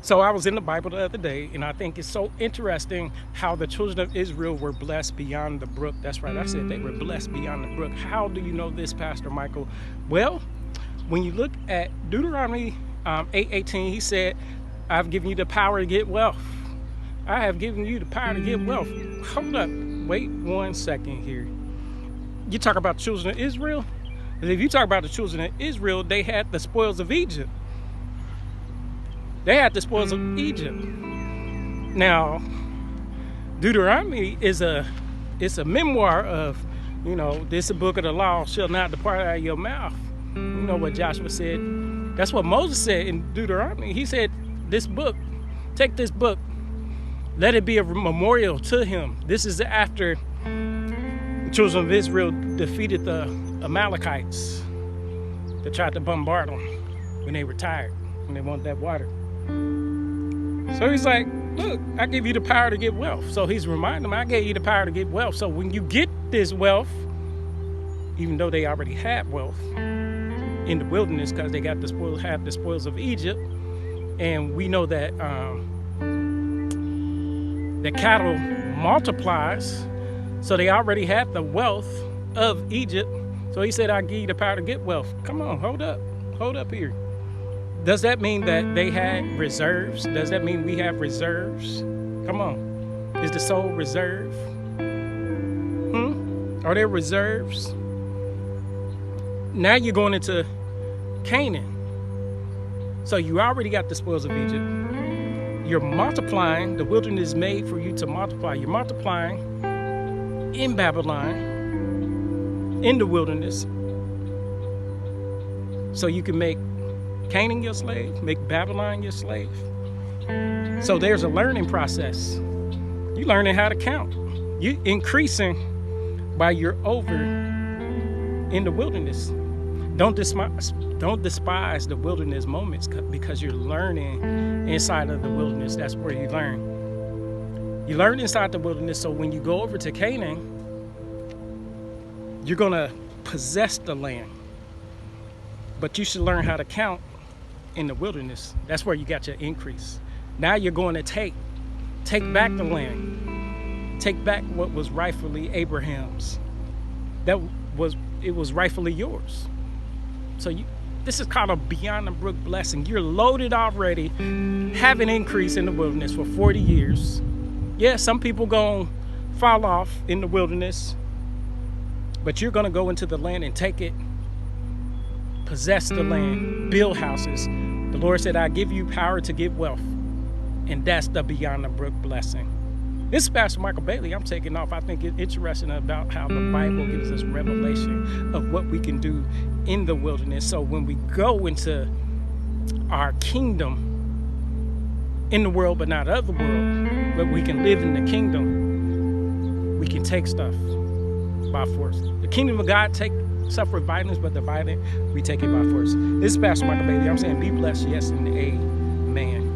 So I was in the Bible the other day, and I think it's so interesting how the children of Israel were blessed beyond the brook. That's right, I said they were blessed beyond the brook. How do you know this, Pastor Michael? Well, when you look at Deuteronomy 8:18, he said, I've given you the power to get wealth. I have given you the power to get wealth. Hold up, wait 1 second here. You talk about the children of Israel? If you talk about the children of Israel, they had the spoils of Egypt. They had the spoils of Egypt. Now, Deuteronomy is a memoir of, this book of the law shall not depart out of your mouth. You know what Joshua said? That's what Moses said in Deuteronomy. He said, this book, take this book, let it be a memorial to him. This is after the children of Israel defeated the Amalekites that tried to bombard them when they were tired, when they wanted that water. So he's like, look, I give you the power to get wealth. So he's reminding them, I gave you the power to get wealth. So when you get this wealth, even though they already had wealth in the wilderness because they got the spoils of Egypt, and we know that the cattle multiplies, so they already had the wealth of Egypt. So he said, I give you the power to get wealth. Come on, hold up here. Does that mean that they had reserves? Does that mean we have reserves? Come on. Is the soul reserved? Are there reserves? Now you're going into Canaan. So you already got the spoils of Egypt. You're multiplying. The wilderness is made for you to multiply. You're multiplying in Babylon, in the wilderness, so you can make Canaan your slave, make Babylon your slave. So there's a learning process. You're learning how to count. You're increasing by your over in the wilderness. Don't despise the wilderness moments because you're learning inside of the wilderness. That's where you learn. You learn inside the wilderness, so when you go over to Canaan, you're going to possess the land. But you should learn how to count in the wilderness. That's where you got your increase. Now you're going to take back the land. Take back what was rightfully Abraham's. It was rightfully yours. So this is called a beyond the brook blessing. You're loaded already, have an increase in the wilderness for 40 years. Yeah, some people gonna fall off in the wilderness, but you're gonna go into the land and take it, possess the land, build houses. The Lord said, I give you power to get wealth. And that's the beyond the brook blessing. This is Pastor Michael Bailey. I'm taking off. I think it's interesting about how the Bible gives us revelation of what we can do in the wilderness. So when we go into our kingdom in the world, but not of the world, but we can live in the kingdom, we can take stuff by force. The kingdom of God suffer violence, but the violent, we take it by force. This is Pastor Michael Bailey. I'm saying be blessed, yes, and amen.